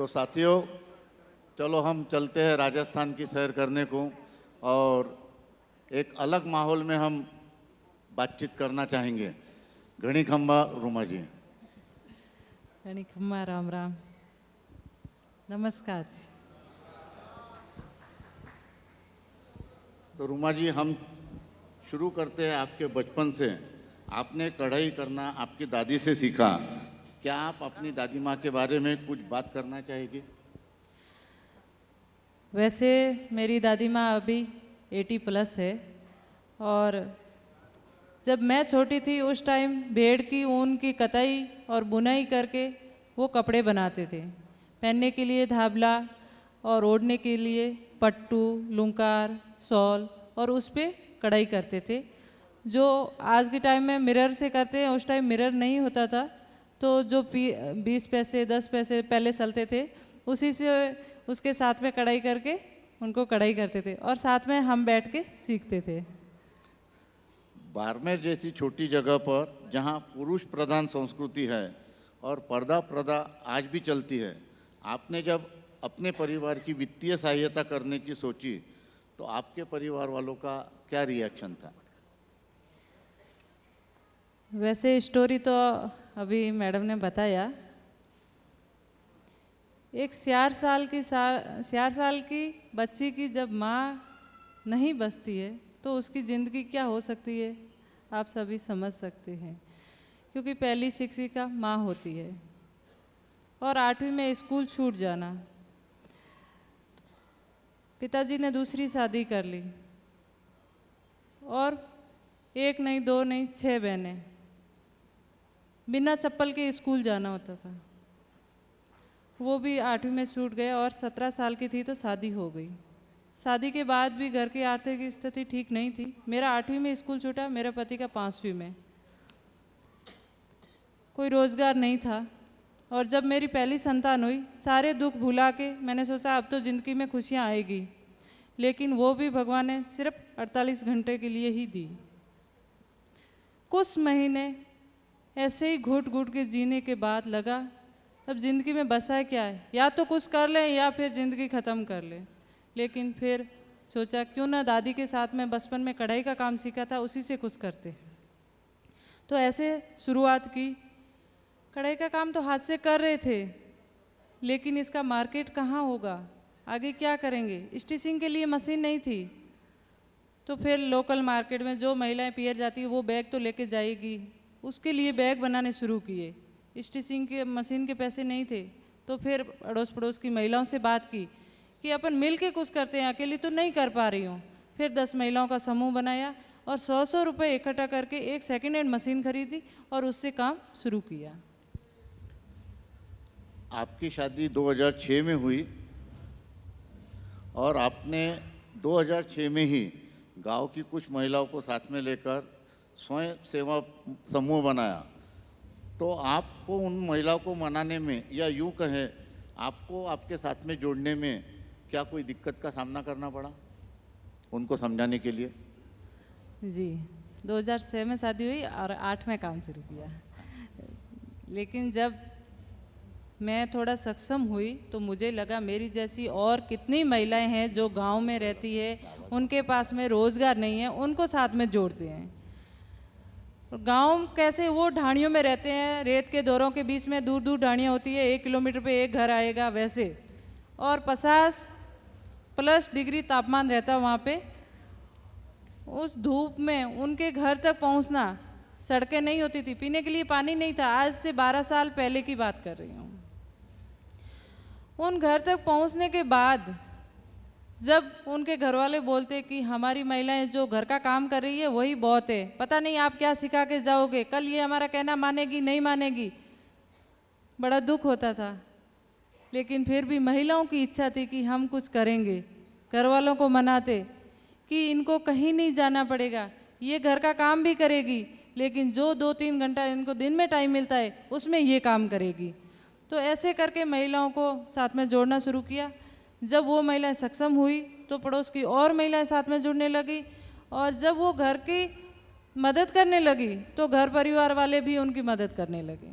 तो साथियों, चलो हम चलते हैं राजस्थान की सैर करने को, और एक अलग माहौल में हम बातचीत करना चाहेंगे। घणी खंबा रूमा जी। घणी खम्मा राम राम, नमस्कार जी। तो रूमा जी, हम शुरू करते हैं आपके बचपन से। आपने कढ़ाई करना आपकी दादी से सीखा। क्या आप अपनी दादी माँ के बारे में कुछ बात करना चाहेगी? वैसे मेरी दादी माँ अभी 80+ है, और जब मैं छोटी थी उस टाइम भेड़ की ऊन की कताई और बुनाई करके वो कपड़े बनाते थे, पहनने के लिए धाबला और ओढ़ने के लिए पट्टू, लुंकार, शॉल, और उस पे कढ़ाई करते थे। जो आज के टाइम में मिरर से करते हैं, उस टाइम मिरर नहीं होता था, तो जो 20 पैसे 10 पैसे पहले चलते थे, उसी से उसके साथ में कढ़ाई करके उनको कढ़ाई करते थे, और साथ में हम बैठ के सीखते थे। बाड़मेर जैसी छोटी जगह पर जहाँ पुरुष प्रधान संस्कृति है और पर्दा प्रथा आज भी चलती है, आपने जब अपने परिवार की वित्तीय सहायता करने की सोची तो आपके परिवार वालों का क्या रिएक्शन था? वैसे स्टोरी तो अभी मैडम ने बताया। एक 4 साल की बच्ची की जब माँ नहीं बचती है तो उसकी ज़िंदगी क्या हो सकती है, आप सभी समझ सकते हैं, क्योंकि पहली शिक्षिका माँ होती है। और 8वीं में स्कूल छूट जाना, पिताजी ने दूसरी शादी कर ली, और एक नहीं, दो नहीं, 6 बहनें, बिना चप्पल के स्कूल जाना होता था। वो भी 8वीं में छूट गए, और 17 साल की थी तो शादी हो गई। शादी के बाद भी घर की आर्थिक स्थिति ठीक नहीं थी। मेरा 8वीं में स्कूल छूटा, मेरे पति का 5वीं में। कोई रोज़गार नहीं था, और जब मेरी पहली संतान हुई, सारे दुख भुला के मैंने सोचा अब तो ज़िंदगी में खुशियाँ आएगी, लेकिन वो भी भगवान ने सिर्फ 48 घंटे के लिए ही दी। कुछ महीने ऐसे ही घुट घुट के जीने के बाद लगा अब ज़िंदगी में बसा है क्या है, या तो कुछ कर लें या फिर ज़िंदगी ख़त्म कर लें। लेकिन फिर सोचा क्यों ना दादी के साथ में बचपन में कढ़ाई का काम सीखा था उसी से कुछ करते। तो ऐसे शुरुआत की। कढ़ाई का काम तो हाथ से कर रहे थे, लेकिन इसका मार्केट कहाँ होगा, आगे क्या करेंगे, स्टिचिंग के लिए मशीन नहीं थी। तो फिर लोकल मार्केट में जो महिलाएं पियर जाती है वो बैग तो लेके जाएगी, उसके लिए बैग बनाने शुरू किए। स्टिचिंग के मशीन के पैसे नहीं थे, तो फिर अड़ोस पड़ोस की महिलाओं से बात की कि अपन मिल के कुछ करते हैं, अकेली तो नहीं कर पा रही हूँ। फिर 10 महिलाओं का समूह बनाया और 100 रुपये इकट्ठा करके एक सेकेंड हैंड मशीन खरीदी और उससे काम शुरू किया। आपकी शादी 2006 में हुई, और आपने 2006 में ही गांव की कुछ महिलाओं को साथ में लेकर स्वयं सेवा समूह बनाया। तो आपको उन महिलाओं को मनाने में, या यूँ कहें आपको आपके साथ में जोड़ने में, क्या कोई दिक्कत का सामना करना पड़ा उनको समझाने के लिए? जी, 2006 में शादी हुई और 8 में काम शुरू किया। लेकिन जब मैं थोड़ा सक्षम हुई तो मुझे लगा मेरी जैसी और कितनी महिलाएं हैं जो गांव में रहती है, उनके पास में रोज़गार नहीं है, उनको साथ में जोड़ते हैं। गांव कैसे, वो ढाणियों में रहते हैं, रेत के दौरों के बीच में दूर दूर ढाणियाँ होती है, 1 किलोमीटर पे एक घर आएगा वैसे, और 50+ डिग्री तापमान रहता वहाँ पे। उस धूप में उनके घर तक पहुँचना, सड़कें नहीं होती थी, पीने के लिए पानी नहीं था। आज से 12 साल पहले की बात कर रही हूँ। उन घर तक पहुँचने के बाद जब उनके घर वाले बोलते कि हमारी महिलाएं जो घर का काम कर रही है वही बहुत है, पता नहीं आप क्या सिखा के जाओगे, कल ये हमारा कहना मानेगी नहीं मानेगी, बड़ा दुख होता था। लेकिन फिर भी महिलाओं की इच्छा थी कि हम कुछ करेंगे। घर वालों को मनाते कि इनको कहीं नहीं जाना पड़ेगा, ये घर का काम भी करेगी, लेकिन जो 2-3 घंटा इनको दिन में टाइम मिलता है उसमें ये काम करेगी। तो ऐसे करके महिलाओं को साथ में जोड़ना शुरू किया। जब वो महिलाएं सक्षम हुई तो पड़ोस की और महिलाएं साथ में जुड़ने लगी, और जब वो घर की मदद करने लगी तो घर परिवार वाले भी उनकी मदद करने लगे।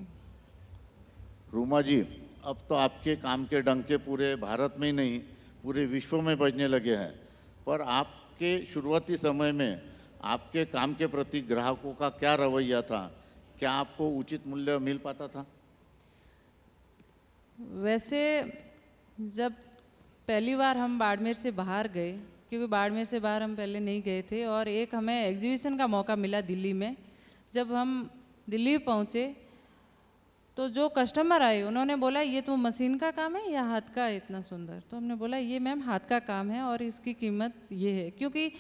रूमा जी, अब तो आपके काम के डंके पूरे भारत में ही नहीं पूरे विश्व में बजने लगे हैं, पर आपके शुरुआती समय में आपके काम के प्रति ग्राहकों का क्या रवैया था? क्या आपको उचित मूल्य मिल पाता था? वैसे जब पहली बार हम बाड़मेर से बाहर गए, क्योंकि बाड़मेर से बाहर हम पहले नहीं गए थे, और एक हमें एग्जीबिशन का मौका मिला दिल्ली में। जब हम दिल्ली पहुँचे तो जो कस्टमर आए उन्होंने बोला ये तो मशीन का काम है या हाथ का है इतना सुंदर? तो हमने बोला ये मैम हाथ का काम है और इसकी कीमत ये है, क्योंकि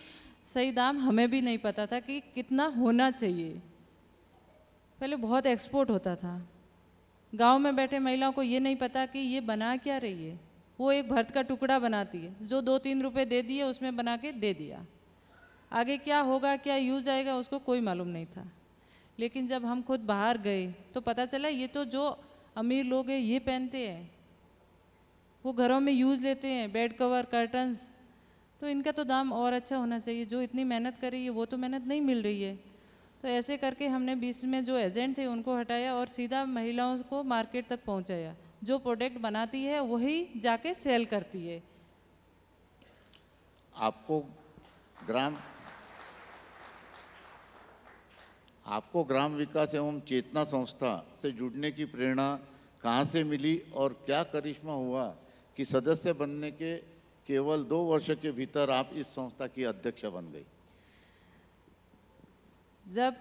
सही दाम हमें भी नहीं पता था कि कितना होना चाहिए। पहले बहुत एक्सपोर्ट होता था, गांव में बैठे महिलाओं को ये नहीं पता कि ये बना क्या रही है। वो एक भरत का टुकड़ा बनाती है, जो 2-3 रुपए दे दिए उसमें बना के दे दिया, आगे क्या होगा क्या यूज आएगा उसको कोई मालूम नहीं था। लेकिन जब हम खुद बाहर गए तो पता चला ये तो जो अमीर लोग हैं ये पहनते हैं, वो घरों में यूज़ लेते हैं, बेड कवर, कर्टन्स, तो इनका तो दाम और अच्छा होना चाहिए। जो इतनी मेहनत कर रही है वो तो मेहनत नहीं मिल रही है। तो ऐसे करके हमने बीच में जो एजेंट थे उनको हटाया और सीधा महिलाओं को मार्केट तक पहुंचाया। जो प्रोडक्ट बनाती है वही जाके सेल करती है। आपको ग्राम विकास एवं चेतना संस्था से जुड़ने की प्रेरणा कहाँ से मिली और क्या करिश्मा हुआ कि सदस्य बनने के केवल 2 वर्ष के भीतर आप इस संस्था की अध्यक्ष बन गई? जब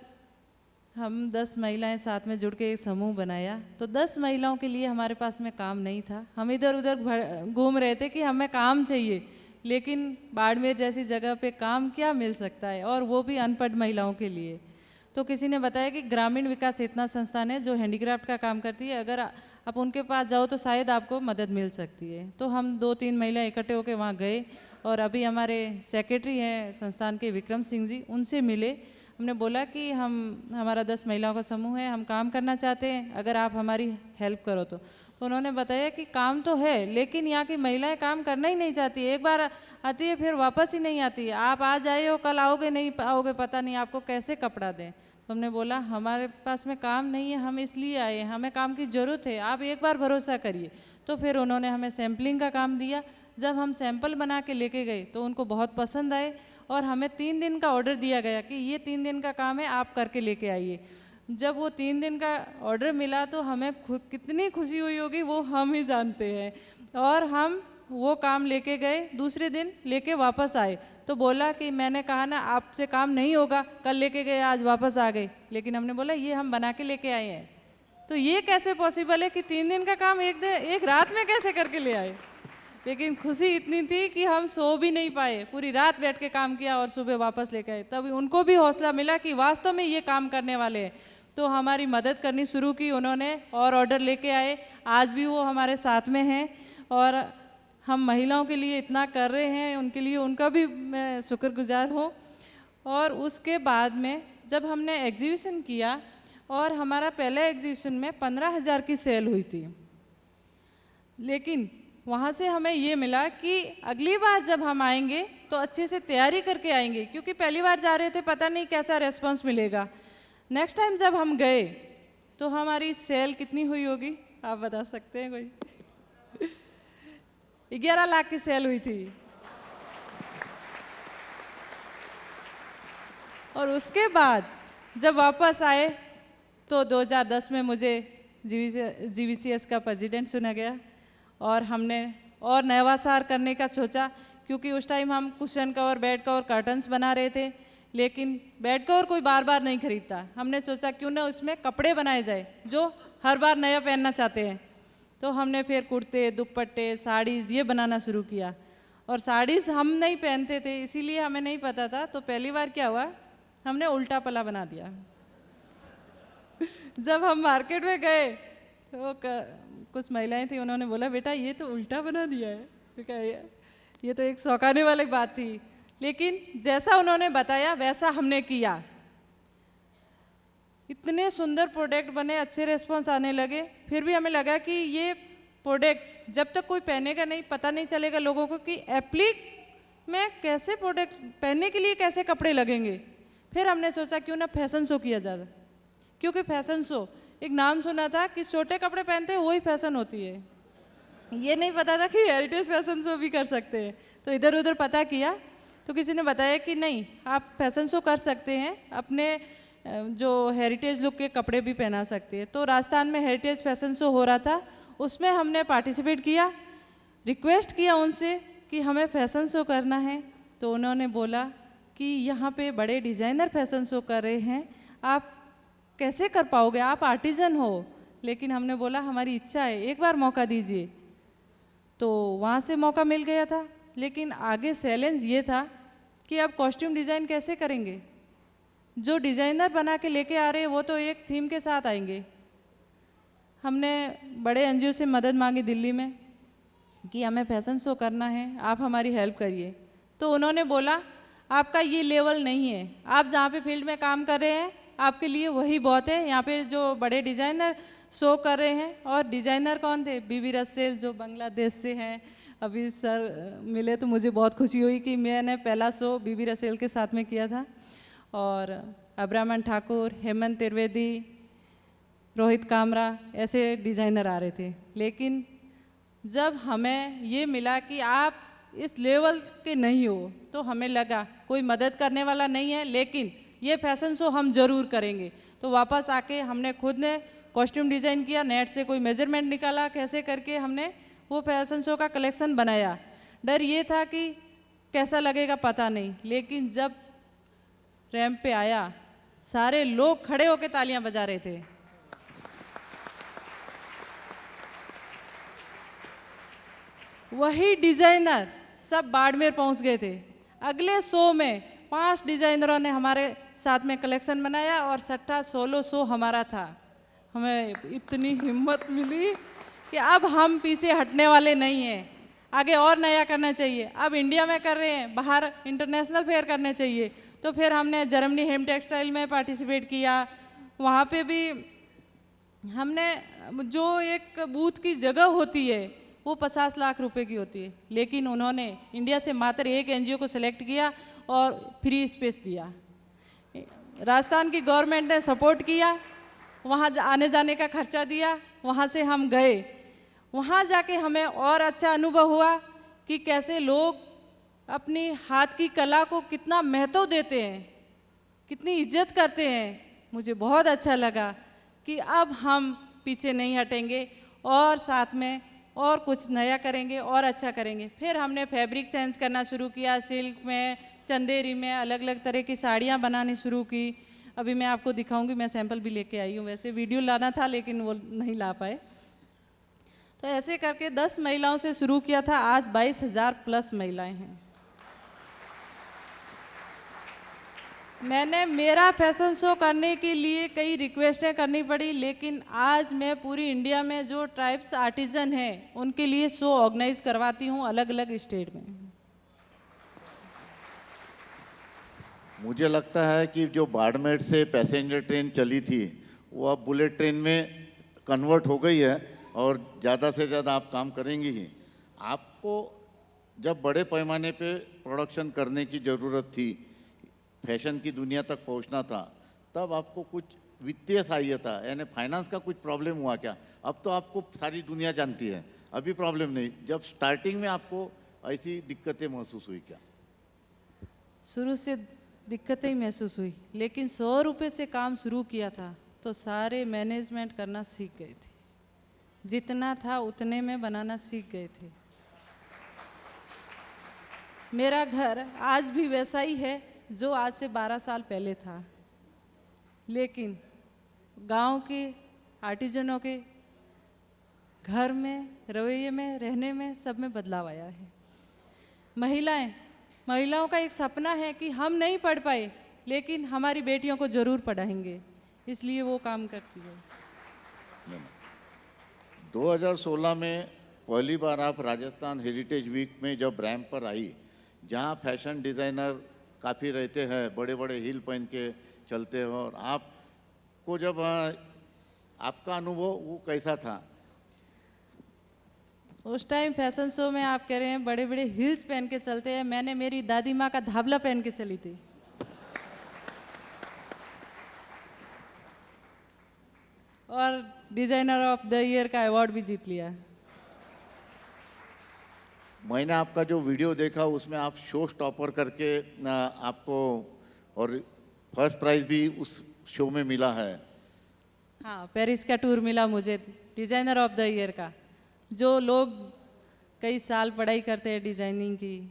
हम 10 महिलाएं साथ में जुड़ के एक समूह बनाया तो 10 महिलाओं के लिए हमारे पास में काम नहीं था। हम इधर उधर घूम रहे थे कि हमें काम चाहिए, लेकिन बाड़मेर जैसी जगह पे काम क्या मिल सकता है, और वो भी अनपढ़ महिलाओं के लिए। तो किसी ने बताया कि ग्रामीण विकास चेतना संस्थान है जो हैंडीक्राफ्ट का काम करती है, अगर आप उनके पास जाओ तो शायद आपको मदद मिल सकती है। तो हम 2-3 महिला इकट्ठे होकर वहाँ गए और अभी हमारे सेक्रेटरी हैं संस्थान के विक्रम सिंह जी, उनसे मिले। हमने बोला कि हमारा 10 महिलाओं का समूह है, हम काम करना चाहते हैं, अगर आप हमारी हेल्प करो तो उन्होंने बताया कि काम तो है लेकिन यहाँ की महिलाएं काम करना ही नहीं चाहती, एक बार आती है फिर वापस ही नहीं आती है। आप आज आए हो कल आओगे नहीं आओगे, पता नहीं आपको कैसे कपड़ा दें। तो हमने बोला हमारे पास में काम नहीं है, हम इसलिए आए हैं, हमें काम की ज़रूरत है, आप एक बार भरोसा करिए। तो फिर उन्होंने हमें सैम्पलिंग का काम दिया। जब हम सैंपल बना के लेके गए तो उनको बहुत पसंद आए और हमें 3 दिन का ऑर्डर दिया गया कि ये 3 दिन का काम है, आप करके लेके आइए। जब वो 3 दिन का ऑर्डर मिला तो हमें कितनी खुशी हुई होगी वो हम ही जानते हैं। और हम वो काम लेके गए, दूसरे दिन लेके वापस आए तो बोला कि मैंने कहा ना आपसे काम नहीं होगा, कल लेके गए आज वापस आ गए। लेकिन हमने बोला ये हम बना के लेके आए हैं, तो ये कैसे पॉसिबल है कि 3 दिन का काम एक रात में कैसे करके ले आए। लेकिन खुशी इतनी थी कि हम सो भी नहीं पाए, पूरी रात बैठ के काम किया और सुबह वापस लेके आए। तब उनको भी हौसला मिला कि वास्तव में ये काम करने वाले हैं, तो हमारी मदद करनी शुरू की उन्होंने और ऑर्डर लेके आए। आज भी वो हमारे साथ में हैं और हम महिलाओं के लिए इतना कर रहे हैं, उनके लिए उनका भी मैं शुक्रगुजार हूँ। और उसके बाद में जब हमने एग्जीबिशन किया और हमारा पहले एग्जीबिशन में 15,000 की सेल हुई थी, लेकिन वहाँ से हमें ये मिला कि अगली बार जब हम आएंगे तो अच्छे से तैयारी करके आएंगे, क्योंकि पहली बार जा रहे थे, पता नहीं कैसा रेस्पॉन्स मिलेगा। नेक्स्ट टाइम जब हम गए तो हमारी सेल कितनी हुई होगी आप बता सकते हैं कोई? 11 लाख की सेल हुई थी। और उसके बाद जब वापस आए तो 2010 में मुझे GVCS का प्रेसिडेंट चुना गया और हमने और नवाचार करने का सोचा, क्योंकि उस टाइम हम cushion cover, bed cover, curtains बना रहे थे, लेकिन बेड कवर कोई बार बार नहीं खरीदता। हमने सोचा क्यों ना उसमें कपड़े बनाए जाए जो हर बार नया पहनना चाहते हैं। तो हमने फिर कुर्ते, दुपट्टे, साड़ीज़ ये बनाना शुरू किया। और साड़ीज़ हम नहीं पहनते थे इसीलिए हमें नहीं पता था, तो पहली बार क्या हुआ, हमने उल्टा पल्ला बना दिया। जब हम मार्केट में गए तो कुछ महिलाएं थी, उन्होंने बोला बेटा ये तो उल्टा बना दिया है। तो क्या ये तो एक चौंकाने वाली बात थी, लेकिन जैसा उन्होंने बताया वैसा हमने किया। इतने सुंदर प्रोडक्ट बने, अच्छे रिस्पॉन्स आने लगे। फिर भी हमें लगा कि ये प्रोडक्ट जब तक कोई पहनेगा नहीं, पता नहीं चलेगा लोगों को कि एप्लिक में कैसे प्रोडक्ट पहनने के लिए कैसे कपड़े लगेंगे। फिर हमने सोचा क्यों ना फैशन शो किया जाए, क्योंकि फैशन शो एक नाम सुना था कि छोटे कपड़े पहनते हैं वही फैशन होती है, ये नहीं पता था कि हेरिटेज फैशन शो भी कर सकते हैं। तो इधर उधर पता किया तो किसी ने बताया कि नहीं, आप फैशन शो कर सकते हैं, अपने जो हेरिटेज लुक के कपड़े भी पहना सकते हैं। तो राजस्थान में हेरिटेज फैशन शो हो रहा था, उसमें हमने पार्टिसिपेट किया, रिक्वेस्ट किया उनसे कि हमें फैशन शो करना है। तो उन्होंने बोला कि यहाँ पे बड़े डिज़ाइनर फैशन शो कर रहे हैं, आप कैसे कर पाओगे, आप आर्टिजन हो। लेकिन हमने बोला हमारी इच्छा है, एक बार मौका दीजिए। तो वहाँ से मौका मिल गया था, लेकिन आगे चैलेंज ये था कि आप कॉस्ट्यूम डिज़ाइन कैसे करेंगे। जो डिज़ाइनर बना के लेके आ रहे हैं वो तो एक थीम के साथ आएंगे। हमने बड़े एनजीओ से मदद मांगी दिल्ली में कि हमें फैशन शो करना है, आप हमारी हेल्प करिए। तो उन्होंने बोला आपका ये लेवल नहीं है, आप जहाँ पे फील्ड में काम कर रहे हैं आपके लिए वही बहुत है। यहाँ पे जो बड़े डिज़ाइनर शो कर रहे हैं, और डिज़ाइनर कौन थे, बीबी रसेल जो बांग्लादेश से हैं। अभी सर मिले तो मुझे बहुत खुशी हुई कि मैंने पहला शो बीबी रसेल के साथ में किया था। और अब्रामन ठाकुर, हेमंत त्रिवेदी, रोहित कामरा ऐसे डिज़ाइनर आ रहे थे। लेकिन जब हमें ये मिला कि आप इस लेवल के नहीं हो, तो हमें लगा कोई मदद करने वाला नहीं है, लेकिन ये फैशन शो हम ज़रूर करेंगे। तो वापस आके हमने खुद ने कॉस्ट्यूम डिज़ाइन किया, नेट से कोई मेजरमेंट निकाला, कैसे करके हमने वो फैशन शो का कलेक्शन बनाया। डर ये था कि कैसा लगेगा पता नहीं, लेकिन जब रैंप पे आया सारे लोग खड़े होकर तालियां बजा रहे थे। वही डिज़ाइनर सब बाड़मेर पहुंच गए थे। अगले शो में 5 डिज़ाइनरों ने हमारे साथ में कलेक्शन बनाया और 16 शो हमारा था। हमें इतनी हिम्मत मिली कि अब हम पीछे हटने वाले नहीं हैं, आगे और नया करना चाहिए। अब इंडिया में कर रहे हैं, बाहर इंटरनेशनल फेयर करने चाहिए। तो फिर हमने जर्मनी हेम टेक्सटाइल में पार्टिसिपेट किया। वहाँ पे भी हमने, जो एक बूथ की जगह होती है वो 50 लाख रुपए की होती है, लेकिन उन्होंने इंडिया से मात्र एक एनजीओ को सिलेक्ट किया और फ्री स्पेस दिया। राजस्थान की गवर्नमेंट ने सपोर्ट किया, वहाँ आने जाने का खर्चा दिया, वहाँ से हम गए। वहाँ जाके हमें और अच्छा अनुभव हुआ कि कैसे लोग अपनी हाथ की कला को कितना महत्व देते हैं, कितनी इज्जत करते हैं। मुझे बहुत अच्छा लगा कि अब हम पीछे नहीं हटेंगे और साथ में और कुछ नया करेंगे और अच्छा करेंगे। फिर हमने फैब्रिक सेंस करना शुरू किया, सिल्क में, चंदेरी में अलग अलग तरह की साड़ियाँ बनानी शुरू की। अभी मैं आपको दिखाऊंगी, मैं सैंपल भी लेके आई हूँ। वैसे वीडियो लाना था लेकिन वो नहीं ला पाए। तो ऐसे करके 10 महिलाओं से शुरू किया था, आज 22,000 प्लस महिलाएं हैं। मैंने मेरा फैशन शो करने के लिए कई रिक्वेस्टें करनी पड़ी, लेकिन आज मैं पूरी इंडिया में जो ट्राइब्स आर्टिजन हैं उनके लिए शो ऑर्गेनाइज करवाती हूँ अलग अलग स्टेट में। मुझे लगता है कि जो बाड़मेर से पैसेंजर ट्रेन चली थी वो अब बुलेट ट्रेन में कन्वर्ट हो गई है और ज़्यादा से ज़्यादा आप काम करेंगी ही। आपको जब बड़े पैमाने पे प्रोडक्शन करने की ज़रूरत थी, फैशन की दुनिया तक पहुंचना था, तब आपको कुछ वित्तीय सहायता यानी फाइनेंस का कुछ प्रॉब्लम हुआ क्या? अब तो आपको सारी दुनिया जानती है, अभी प्रॉब्लम नहीं। जब स्टार्टिंग में आपको ऐसी दिक्कतें महसूस हुई क्या? शुरू से दिक्कतें ही महसूस हुई, लेकिन 100 रुपये से काम शुरू किया था तो सारे मैनेजमेंट करना सीख गए थे। जितना था उतने में बनाना सीख गए थे। मेरा घर आज भी वैसा ही है जो आज से 12 साल पहले था, लेकिन गांव के आर्टिजनों के घर में, रवैये में, रहने में, सब में बदलाव आया है। महिलाओं का एक सपना है कि हम नहीं पढ़ पाए लेकिन हमारी बेटियों को ज़रूर पढ़ाएंगे, इसलिए वो काम करती है। 2016 में पहली बार आप राजस्थान हेरिटेज वीक में जब रैंप पर आई, जहाँ फैशन डिज़ाइनर काफ़ी रहते हैं, बड़े बड़े हील पहन के चलते हैं, और आपको जब आपका अनुभव वो कैसा था? उस टाइम फैशन शो में आप कह रहे हैं बड़े बड़े हील्स पहन के चलते हैं, मैंने मेरी दादी माँ का धाबला पहन के चली थी। और डिजाइनर ऑफ द ईयर का अवार्ड भी जीत लिया। मैंने आपका जो वीडियो देखा उसमें आप शो स्टॉपर करके आपको और फर्स्ट प्राइज भी उस शो में मिला है। हाँ, पेरिस का टूर मिला मुझे डिजाइनर ऑफ द ईयर का। जो लोग कई साल पढ़ाई करते हैं डिजाइनिंग की,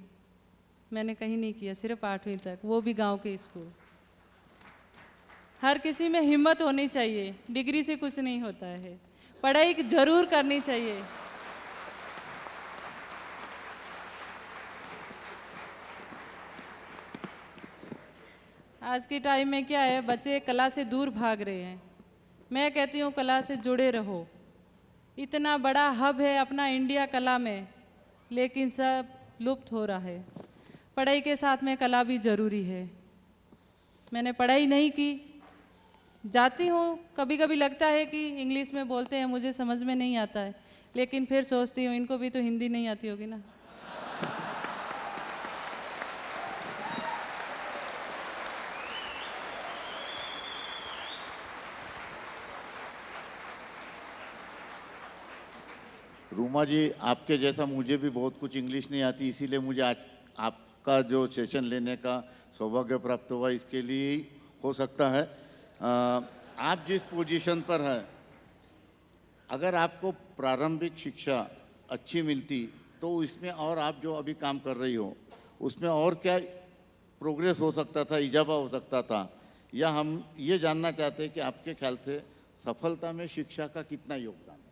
मैंने कहीं नहीं किया, सिर्फ 8वीं तक, वो भी गांव के स्कूल। हर किसी में हिम्मत होनी चाहिए, डिग्री से कुछ नहीं होता है, पढ़ाई जरूर करनी चाहिए। आज के टाइम में क्या है, बच्चे कला से दूर भाग रहे हैं। मैं कहती हूँ कला से जुड़े रहो। इतना बड़ा हब है अपना इंडिया कला में, लेकिन सब लुप्त हो रहा है। पढ़ाई के साथ में कला भी ज़रूरी है। मैंने पढ़ाई नहीं की, जाती हूँ, कभी कभी लगता है कि इंग्लिश में बोलते हैं मुझे समझ में नहीं आता है, लेकिन फिर सोचती हूँ इनको भी तो हिंदी नहीं आती होगी ना। रूमा जी, आपके जैसा मुझे भी बहुत कुछ इंग्लिश नहीं आती, इसीलिए मुझे आज आपका जो सेशन लेने का सौभाग्य प्राप्त हुआ, इसके लिए ही हो सकता है। आप जिस पोजीशन पर हैं, अगर आपको प्रारंभिक शिक्षा अच्छी मिलती तो इसमें और आप जो अभी काम कर रही हो उसमें और क्या प्रोग्रेस हो सकता था, इजाफा हो सकता था, या हम ये जानना चाहते हैं कि आपके ख्याल से सफलता में शिक्षा का कितना योगदान है?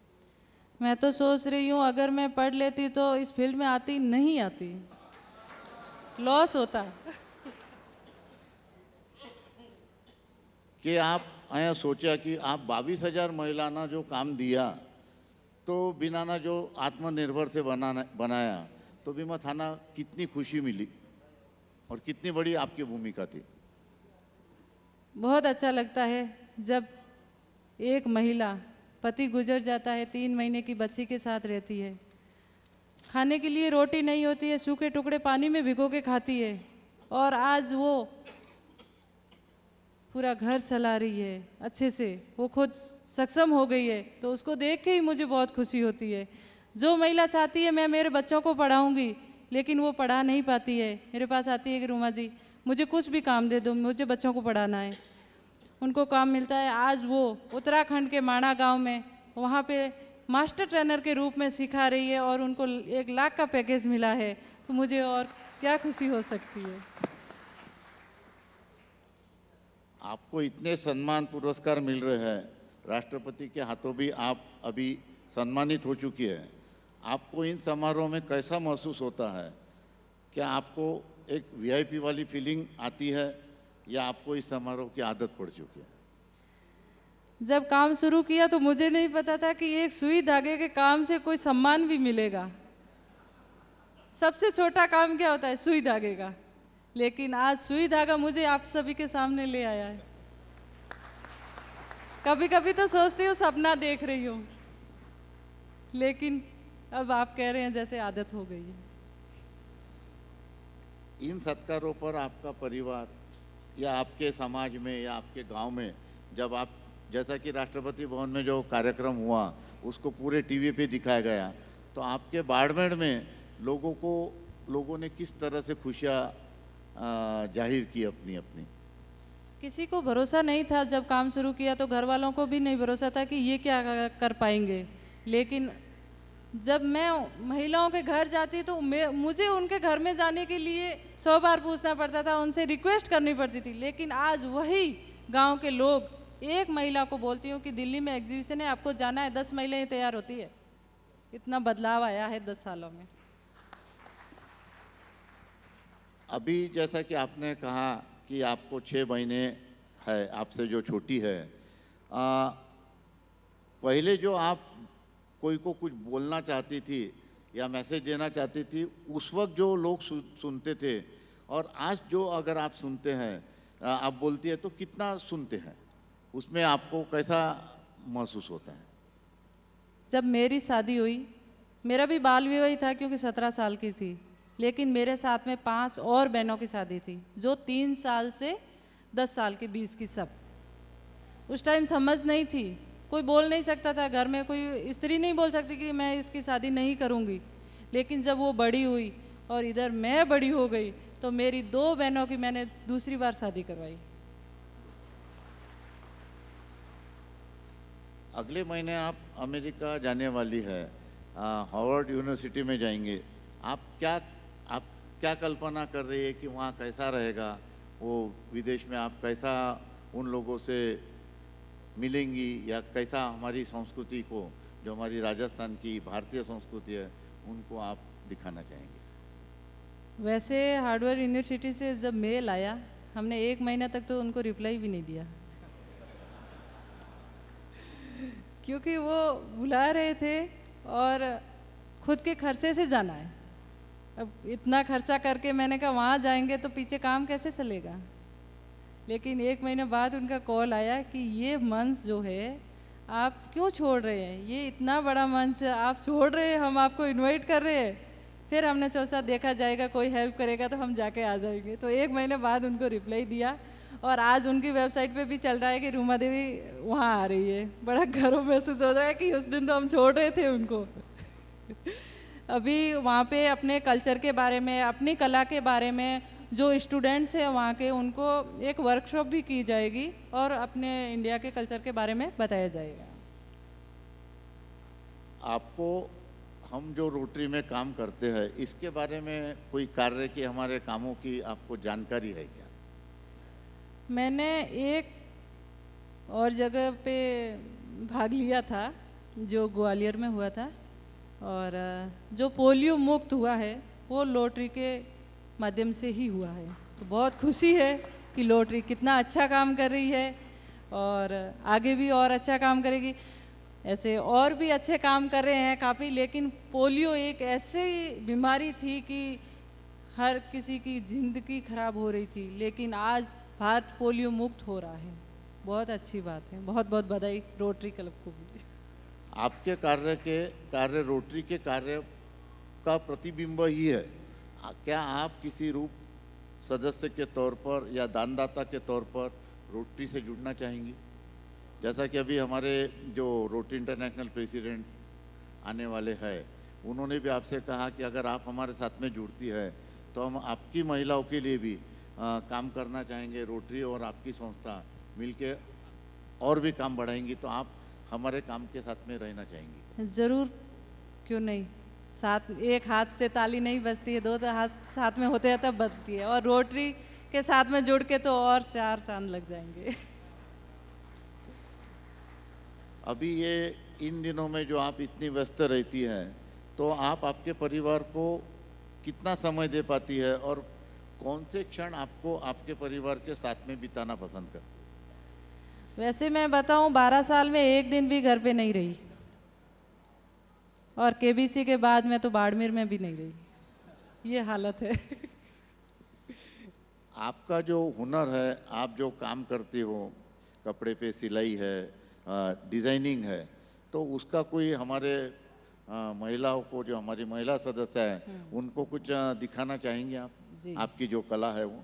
मैं तो सोच रही हूँ अगर मैं पढ़ लेती तो इस फील्ड में आती नहीं आती, लॉस होता। कि आप आया सोचा कि आप 22,000 महिलाना जो काम दिया तो बिना ना जो आत्मनिर्भर से बनाया तो भी मत थाना कितनी खुशी मिली और कितनी बड़ी आपकी भूमिका थी? बहुत अच्छा लगता है जब एक महिला, पति गुजर जाता है, 3 महीने की बच्ची के साथ रहती है, खाने के लिए रोटी नहीं होती है, सूखे टुकड़े पानी में भिगो के खाती है, और आज वो पूरा घर चला रही है अच्छे से, वो खुद सक्षम हो गई है, तो उसको देख के ही मुझे बहुत खुशी होती है। जो महिला चाहती है मैं मेरे बच्चों को पढ़ाऊंगी, लेकिन वो पढ़ा नहीं पाती है, मेरे पास आती है कि रूमा जी मुझे कुछ भी काम दे दो, मुझे बच्चों को पढ़ाना है। उनको काम मिलता है। आज वो उत्तराखंड के माणा गांव में वहाँ पे मास्टर ट्रेनर के रूप में सिखा रही है और उनको 1 लाख का पैकेज मिला है, तो मुझे और क्या खुशी हो सकती है। आपको इतने सम्मान पुरस्कार मिल रहे हैं, राष्ट्रपति के हाथों भी आप अभी सम्मानित हो चुकी है। आपको इन समारोह में कैसा महसूस होता है? क्या आपको एक वीआईपी वाली फीलिंग आती है या आपको इस समारोह की आदत पड़ चुकी है? जब काम शुरू किया तो मुझे नहीं पता था कि एक सुई धागे के काम से कोई सम्मान भी मिलेगा। सबसे छोटा काम क्या होता है? सुई धागे का। लेकिन आज सुई धागा मुझे आप सभी के सामने ले आया है। कभी कभी तो सोचती हूँ सपना देख रही हूँ, लेकिन अब आप कह रहे हैं जैसे आदत हो गई है। इन सत्कारों पर आपका परिवार या आपके समाज में या आपके गांव में, जब आप, जैसा कि राष्ट्रपति भवन में जो कार्यक्रम हुआ उसको पूरे टीवी पे दिखाया गया, तो आपके बाड़मेर में लोगों ने किस तरह से खुशियाँ जाहिर की अपनी अपनी? किसी को भरोसा नहीं था जब काम शुरू किया, तो घर वालों को भी नहीं भरोसा था कि ये क्या कर पाएंगे। लेकिन जब मैं महिलाओं के घर जाती तो मुझे उनके घर में जाने के लिए 100 बार पूछना पड़ता था, उनसे रिक्वेस्ट करनी पड़ती थी। लेकिन आज वही गांव के लोग, एक महिला को बोलती हूँ कि दिल्ली में एग्जीबिशन है, आपको जाना है, 10 महिलाएं तैयार होती है। इतना बदलाव आया है 10 सालों में। अभी जैसा कि आपने कहा कि आपको 6 महीने है, आपसे जो छोटी है, पहले जो आप कोई को कुछ बोलना चाहती थी या मैसेज देना चाहती थी, उस वक्त जो लोग सुनते थे, और आज जो अगर आप सुनते हैं, आप बोलती है तो कितना सुनते हैं, उसमें आपको कैसा महसूस होता है? जब मेरी शादी हुई, मेरा भी बाल विवाह ही था क्योंकि 17 साल की थी, लेकिन मेरे साथ में 5 और बहनों की शादी थी जो 3 साल से 10 साल के 20 की सब। उस टाइम समझ नहीं थी, कोई बोल नहीं सकता था, घर में कोई स्त्री नहीं बोल सकती कि मैं इसकी शादी नहीं करूँगी। लेकिन जब वो बड़ी हुई और इधर मैं बड़ी हो गई तो मेरी 2 बहनों की मैंने दूसरी बार शादी करवाई। अगले महीने आप अमेरिका जाने वाली है, हार्वर्ड यूनिवर्सिटी में जाएंगे। आप क्या कल्पना कर रही है कि वहाँ कैसा रहेगा, वो विदेश में आप कैसा उन लोगों से मिलेंगी, या कैसा हमारी संस्कृति को, जो हमारी राजस्थान की भारतीय संस्कृति है, उनको आप दिखाना चाहेंगे? वैसे हार्वर्ड यूनिवर्सिटी से जब मेल आया, हमने 1 महीना तक तो उनको रिप्लाई भी नहीं दिया क्योंकि वो बुला रहे थे और खुद के खर्चे से जाना है। अब इतना खर्चा करके मैंने कहा वहाँ जाएंगे तो पीछे काम कैसे चलेगा। लेकिन 1 महीने बाद उनका कॉल आया कि ये मंच जो है आप क्यों छोड़ रहे हैं, ये इतना बड़ा मंच आप छोड़ रहे हैं, हम आपको इनवाइट कर रहे हैं। फिर हमने सोचा देखा जाएगा, कोई हेल्प करेगा तो हम जाके आ जाएंगे। तो 1 महीने बाद उनको रिप्लाई दिया और आज उनकी वेबसाइट पे भी चल रहा है कि रूमा देवी वहाँ आ रही है। बड़ा गर्व महसूस हो रहा है कि उस दिन तो हम छोड़ रहे थे उनको अभी वहाँ पे अपने कल्चर के बारे में, अपनी कला के बारे में जो स्टूडेंट्स हैं वहाँ के, उनको एक वर्कशॉप भी की जाएगी और अपने इंडिया के कल्चर के बारे में बताया जाएगा। आपको हम जो रोटरी में काम करते हैं इसके बारे में कोई कार्य की, हमारे कामों की आपको जानकारी है क्या? मैंने एक और जगह पे भाग लिया था जो ग्वालियर में हुआ था, और जो पोलियो मुक्त हुआ है वो लॉटरी के माध्यम से ही हुआ है। तो बहुत खुशी है कि लॉटरी कितना अच्छा काम कर रही है और आगे भी और अच्छा काम करेगी। ऐसे और भी अच्छे काम कर रहे हैं काफ़ी, लेकिन पोलियो एक ऐसी बीमारी थी कि हर किसी की ज़िंदगी खराब हो रही थी, लेकिन आज भारत पोलियो मुक्त हो रहा है। बहुत अच्छी बात है, बहुत बहुत बधाई रोटरी क्लब को भी। आपके कार्य रोटरी के कार्य का प्रतिबिंब ही है। क्या आप किसी रूप सदस्य के तौर पर या दानदाता के तौर पर रोटरी से जुड़ना चाहेंगी? जैसा कि अभी हमारे जो रोटरी इंटरनेशनल प्रेसिडेंट आने वाले हैं, उन्होंने भी आपसे कहा कि अगर आप हमारे साथ में जुड़ती है तो हम आपकी महिलाओं के लिए भी काम करना चाहेंगे। रोटरी और आपकी संस्था मिलके और भी काम बढ़ाएंगी, तो आप हमारे काम के साथ में रहना चाहेंगी? ज़रूर, क्यों नहीं। साथ एक हाथ से ताली नहीं बजती है, 2 हाथ साथ में होते हैं तब बजती है, और रोटरी के साथ में जुड़ के तो और 4 चांद लग जाएंगे। अभी ये इन दिनों में जो आप इतनी व्यस्त रहती हैं, तो आप आपके परिवार को कितना समय दे पाती है, और कौन से क्षण आपको आपके परिवार के साथ में बिताना पसंद करती है? वैसे मैं बताऊं, 12 साल में एक दिन भी घर पे नहीं रही, और केबीसी के बाद में तो बाड़मेर में भी नहीं रही। ये हालत है। आपका जो हुनर है, आप जो काम करती हो, कपड़े पे सिलाई है, डिज़ाइनिंग है, तो उसका कोई हमारे महिलाओं को, जो हमारी महिला सदस्य हैं, उनको कुछ दिखाना चाहेंगे आप? जी। आपकी जो कला है वो।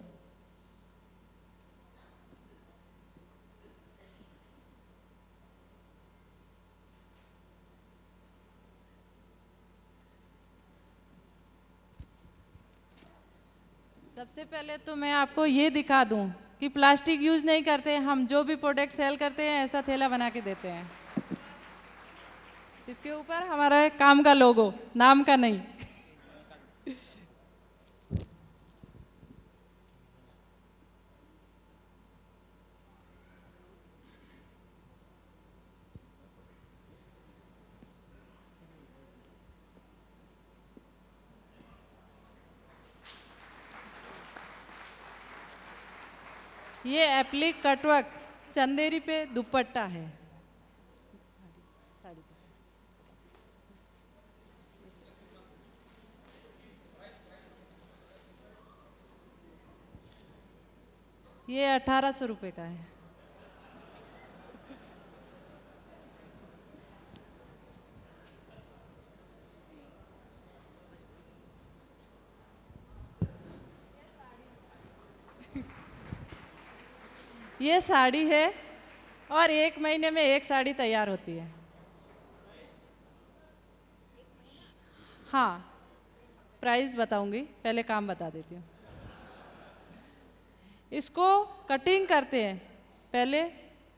सबसे पहले तो मैं आपको ये दिखा दूं कि प्लास्टिक यूज नहीं करते, हम जो भी प्रोडक्ट सेल करते हैं ऐसा थैला बना के देते हैं। इसके ऊपर हमारा काम का लोगो, नाम का नहीं। ये एप्लिक कटवर्क चंदेरी पे दुपट्टा है। ये 1800 रुपये का है। ये साड़ी है और 1 महीने में 1 साड़ी तैयार होती है। हाँ, प्राइस बताऊंगी, पहले काम बता देती हूँ। इसको कटिंग करते हैं। पहले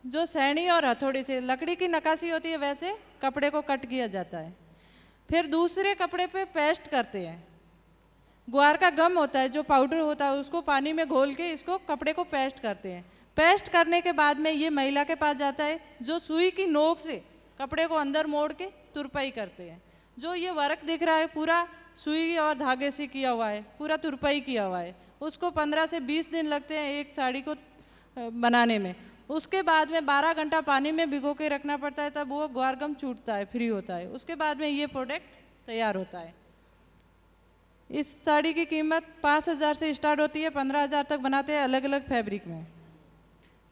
जो सैनी और हथौड़ी से लकड़ी की नक्काशी होती है वैसे कपड़े को कट किया जाता है। फिर दूसरे कपड़े पे पेस्ट करते हैं। ग्वार का गम होता है जो पाउडर होता है, उसको पानी में घोल के इसको कपड़े को पेस्ट करते हैं। पेस्ट करने के बाद में ये महिला के पास जाता है जो सुई की नोक से कपड़े को अंदर मोड़ के तुरपाई करते हैं। जो ये वर्क दिख रहा है पूरा सुई और धागे से किया हुआ है, पूरा तुरपाई किया हुआ है। उसको 15 से 20 दिन लगते हैं एक साड़ी को बनाने में। उसके बाद में 12 घंटा पानी में भिगो के रखना पड़ता है, तब वो ग्वारगम छूटता है, फ्री होता है। उसके बाद में ये प्रोडक्ट तैयार होता है। इस साड़ी की कीमत 5,000 से स्टार्ट होती है, 15,000 तक बनाते हैं अलग अलग फैब्रिक में।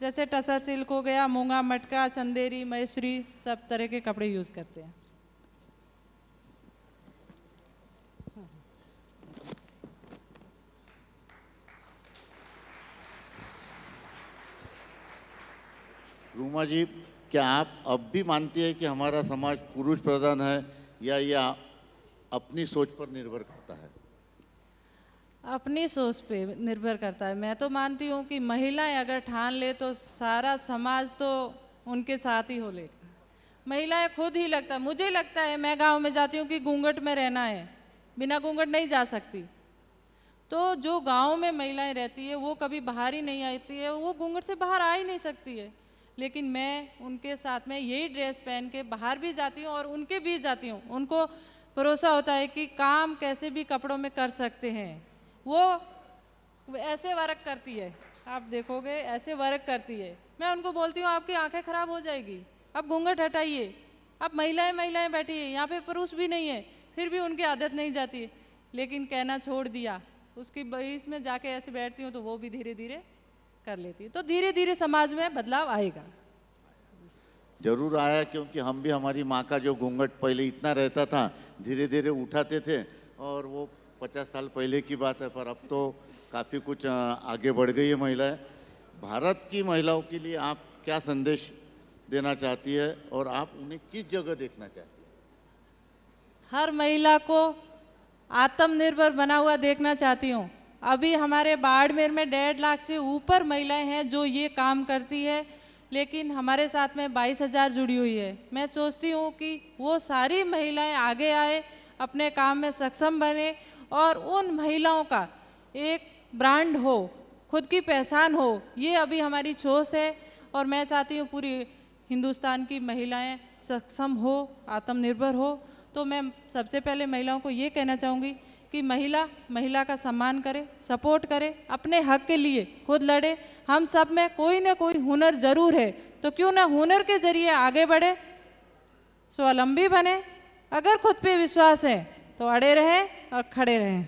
जैसे टसर सिल्क हो गया, मूंगा मटका, चंदेरी, महेश्वरी, सब तरह के कपड़े यूज़ करते हैं। रूमा जी, क्या आप अब भी मानती है कि हमारा समाज पुरुष प्रधान है, या यह अपनी सोच पर निर्भर करता है? अपनी सोच पे निर्भर करता है। मैं तो मानती हूँ कि महिलाएं अगर ठान ले तो सारा समाज तो उनके साथ ही हो लेगा। महिलाएं खुद ही लगता है, मुझे लगता है, मैं गांव में जाती हूँ कि घूंघट में रहना है, बिना घूंघट नहीं जा सकती। तो जो गांव में महिलाएं रहती है वो कभी बाहर ही नहीं आती है, वो घूंघट से बाहर आ ही नहीं सकती है। लेकिन मैं उनके साथ में यही ड्रेस पहन के बाहर भी जाती हूँ और उनके बीच जाती हूँ। उनको भरोसा होता है कि काम कैसे भी कपड़ों में कर सकते हैं। वो ऐसे वर्क करती है, आप देखोगे ऐसे वर्क करती है। मैं उनको बोलती हूँ आपकी आंखें खराब हो जाएगी, आप घूंघट हटाइए। अब महिलाएं बैठी है, यहाँ पे पुरुष भी नहीं है, फिर भी उनकी आदत नहीं जाती। लेकिन कहना छोड़ दिया, उसकी बीच में जाके ऐसे बैठती हूँ तो वो भी धीरे धीरे कर लेती है। तो धीरे धीरे समाज में बदलाव आएगा। जरूर आया, क्योंकि हम भी हमारी माँ का जो घूंघट पहले इतना रहता था, धीरे धीरे उठाते थे, और वो 50 साल पहले की बात है। पर अब तो काफ़ी कुछ आगे बढ़ गई है महिलाएं। भारत की महिलाओं के लिए आप क्या संदेश देना चाहती है, और आप उन्हें किस जगह देखना चाहती है? हर महिला को आत्मनिर्भर बना हुआ देखना चाहती हूँ। अभी हमारे बाड़मेर में 1.5 लाख से ऊपर महिलाएं हैं जो ये काम करती है, लेकिन हमारे साथ में 22,000 जुड़ी हुई है। मैं सोचती हूँ कि वो सारी महिलाएं आगे आए, अपने काम में सक्षम बने, और उन महिलाओं का एक ब्रांड हो, खुद की पहचान हो। ये अभी हमारी सोच है, और मैं चाहती हूँ पूरी हिंदुस्तान की महिलाएं सक्षम हो, आत्मनिर्भर हो। तो मैं सबसे पहले महिलाओं को ये कहना चाहूँगी कि महिला का सम्मान करे, सपोर्ट करे, अपने हक के लिए खुद लड़े। हम सब में कोई ना कोई हुनर ज़रूर है, तो क्यों ना हुनर के ज़रिए आगे बढ़े, स्वावलंबी बने। अगर खुद पे विश्वास है तो अड़े रहें और खड़े रहें।